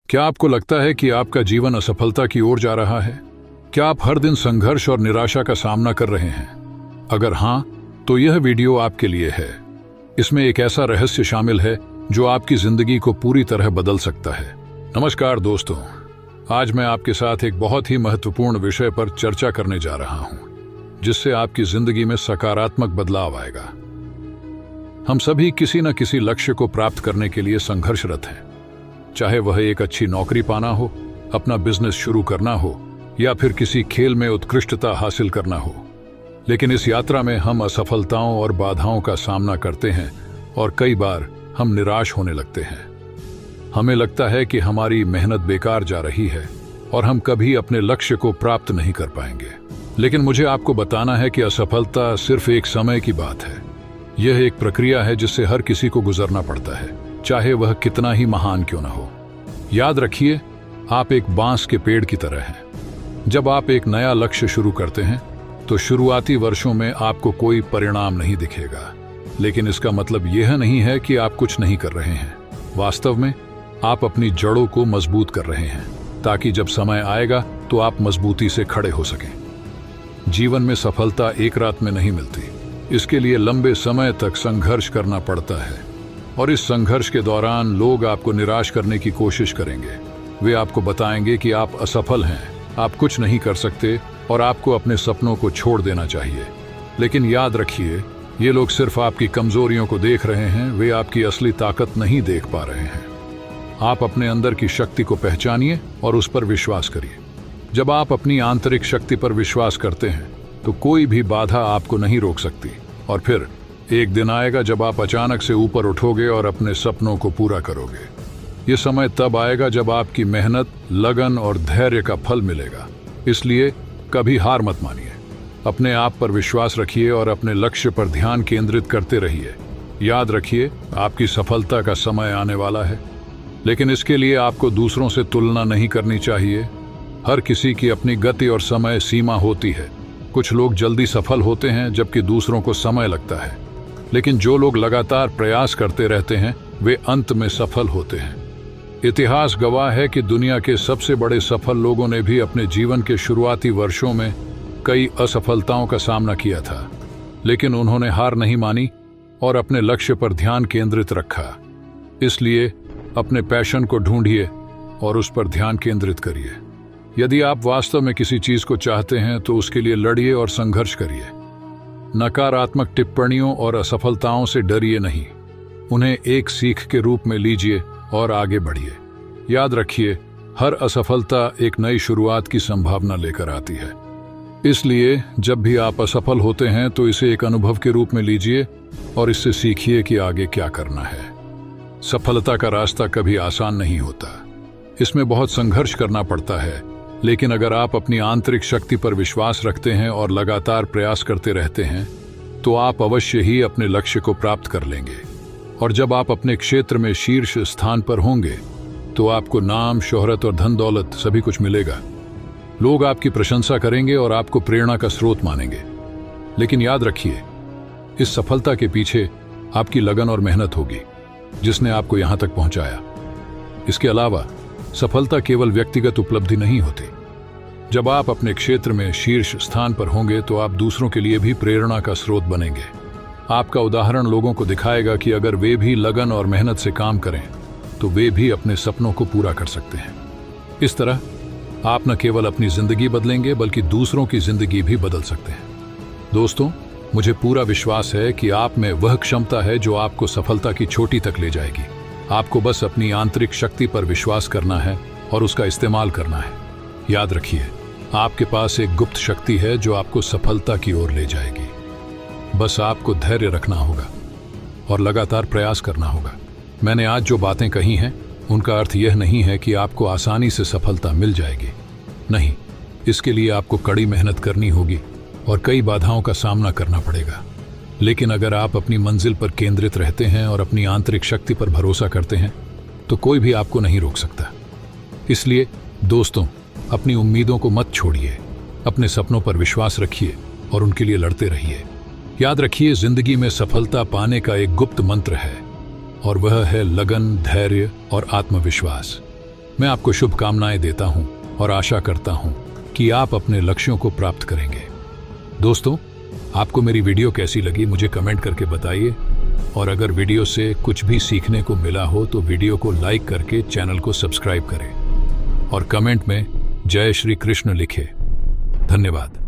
क्या आपको लगता है कि आपका जीवन असफलता की ओर जा रहा है? क्या आप हर दिन संघर्ष और निराशा का सामना कर रहे हैं? अगर हाँ, तो यह वीडियो आपके लिए है। इसमें एक ऐसा रहस्य शामिल है जो आपकी जिंदगी को पूरी तरह बदल सकता है। नमस्कार दोस्तों, आज मैं आपके साथ एक बहुत ही महत्वपूर्ण विषय पर चर्चा करने जा रहा हूं, जिससे आपकी जिंदगी में सकारात्मक बदलाव आएगा। हम सभी किसी न किसी लक्ष्य को प्राप्त करने के लिए संघर्षरत हैं, चाहे वह एक अच्छी नौकरी पाना हो, अपना बिजनेस शुरू करना हो या फिर किसी खेल में उत्कृष्टता हासिल करना हो। लेकिन इस यात्रा में हम असफलताओं और बाधाओं का सामना करते हैं और कई बार हम निराश होने लगते हैं। हमें लगता है कि हमारी मेहनत बेकार जा रही है और हम कभी अपने लक्ष्य को प्राप्त नहीं कर पाएंगे। लेकिन मुझे आपको बताना है कि असफलता सिर्फ एक समय की बात है। यह एक प्रक्रिया है जिससे हर किसी को गुजरना पड़ता है, चाहे वह कितना ही महान क्यों ना हो। याद रखिए, आप एक बांस के पेड़ की तरह हैं। जब आप एक नया लक्ष्य शुरू करते हैं तो शुरुआती वर्षों में आपको कोई परिणाम नहीं दिखेगा, लेकिन इसका मतलब यह नहीं है कि आप कुछ नहीं कर रहे हैं। वास्तव में आप अपनी जड़ों को मजबूत कर रहे हैं, ताकि जब समय आएगा तो आप मजबूती से खड़े हो सकें। जीवन में सफलता एक रात में नहीं मिलती, इसके लिए लंबे समय तक संघर्ष करना पड़ता है। और इस संघर्ष के दौरान लोग आपको निराश करने की कोशिश करेंगे। वे आपको बताएंगे कि आप असफल हैं, आप कुछ नहीं कर सकते और आपको अपने सपनों को छोड़ देना चाहिए। लेकिन याद रखिए, ये लोग सिर्फ आपकी कमजोरियों को देख रहे हैं, वे आपकी असली ताकत नहीं देख पा रहे हैं। आप अपने अंदर की शक्ति को पहचानिए और उस पर विश्वास करिए। जब आप अपनी आंतरिक शक्ति पर विश्वास करते हैं तो कोई भी बाधा आपको नहीं रोक सकती। और फिर एक दिन आएगा जब आप अचानक से ऊपर उठोगे और अपने सपनों को पूरा करोगे। ये समय तब आएगा जब आपकी मेहनत, लगन और धैर्य का फल मिलेगा। इसलिए कभी हार मत मानिए, अपने आप पर विश्वास रखिए और अपने लक्ष्य पर ध्यान केंद्रित करते रहिए। याद रखिए, आपकी सफलता का समय आने वाला है, लेकिन इसके लिए आपको दूसरों से तुलना नहीं करनी चाहिए। हर किसी की अपनी गति और समय सीमा होती है। कुछ लोग जल्दी सफल होते हैं जबकि दूसरों को समय लगता है, लेकिन जो लोग लगातार प्रयास करते रहते हैं वे अंत में सफल होते हैं। इतिहास गवाह है कि दुनिया के सबसे बड़े सफल लोगों ने भी अपने जीवन के शुरुआती वर्षों में कई असफलताओं का सामना किया था, लेकिन उन्होंने हार नहीं मानी और अपने लक्ष्य पर ध्यान केंद्रित रखा। इसलिए अपने पैशन को ढूंढिए और उस पर ध्यान केंद्रित करिए। यदि आप वास्तव में किसी चीज को चाहते हैं तो उसके लिए लड़िए और संघर्ष करिए। नकारात्मक टिप्पणियों और असफलताओं से डरिए नहीं, उन्हें एक सीख के रूप में लीजिए और आगे बढ़िए। याद रखिए, हर असफलता एक नई शुरुआत की संभावना लेकर आती है। इसलिए जब भी आप असफल होते हैं तो इसे एक अनुभव के रूप में लीजिए और इससे सीखिए कि आगे क्या करना है। सफलता का रास्ता कभी आसान नहीं होता, इसमें बहुत संघर्ष करना पड़ता है, लेकिन अगर आप अपनी आंतरिक शक्ति पर विश्वास रखते हैं और लगातार प्रयास करते रहते हैं तो आप अवश्य ही अपने लक्ष्य को प्राप्त कर लेंगे। और जब आप अपने क्षेत्र में शीर्ष स्थान पर होंगे तो आपको नाम, शोहरत और धन दौलत सभी कुछ मिलेगा। लोग आपकी प्रशंसा करेंगे और आपको प्रेरणा का स्रोत मानेंगे। लेकिन याद रखिए, इस सफलता के पीछे आपकी लगन और मेहनत होगी जिसने आपको यहां तक पहुंचाया। इसके अलावा सफलता केवल व्यक्तिगत उपलब्धि नहीं होती। जब आप अपने क्षेत्र में शीर्ष स्थान पर होंगे तो आप दूसरों के लिए भी प्रेरणा का स्रोत बनेंगे। आपका उदाहरण लोगों को दिखाएगा कि अगर वे भी लगन और मेहनत से काम करें तो वे भी अपने सपनों को पूरा कर सकते हैं। इस तरह आप न केवल अपनी जिंदगी बदलेंगे बल्कि दूसरों की जिंदगी भी बदल सकते हैं। दोस्तों, मुझे पूरा विश्वास है कि आप में वह क्षमता है जो आपको सफलता की चोटी तक ले जाएगी। आपको बस अपनी आंतरिक शक्ति पर विश्वास करना है और उसका इस्तेमाल करना है। याद रखिए, आपके पास एक गुप्त शक्ति है जो आपको सफलता की ओर ले जाएगी। बस आपको धैर्य रखना होगा और लगातार प्रयास करना होगा। मैंने आज जो बातें कही हैं उनका अर्थ यह नहीं है कि आपको आसानी से सफलता मिल जाएगी। नहीं, इसके लिए आपको कड़ी मेहनत करनी होगी और कई बाधाओं का सामना करना पड़ेगा। लेकिन अगर आप अपनी मंजिल पर केंद्रित रहते हैं और अपनी आंतरिक शक्ति पर भरोसा करते हैं तो कोई भी आपको नहीं रोक सकता। इसलिए दोस्तों, अपनी उम्मीदों को मत छोड़िए, अपने सपनों पर विश्वास रखिए और उनके लिए लड़ते रहिए। याद रखिए, जिंदगी में सफलता पाने का एक गुप्त मंत्र है और वह है लगन, धैर्य और आत्मविश्वास। मैं आपको शुभकामनाएं देता हूं और आशा करता हूं कि आप अपने लक्ष्यों को प्राप्त करेंगे। दोस्तों, आपको मेरी वीडियो कैसी लगी मुझे कमेंट करके बताइए, और अगर वीडियो से कुछ भी सीखने को मिला हो तो वीडियो को लाइक करके चैनल को सब्सक्राइब करें और कमेंट में जय श्री कृष्ण लिखें। धन्यवाद।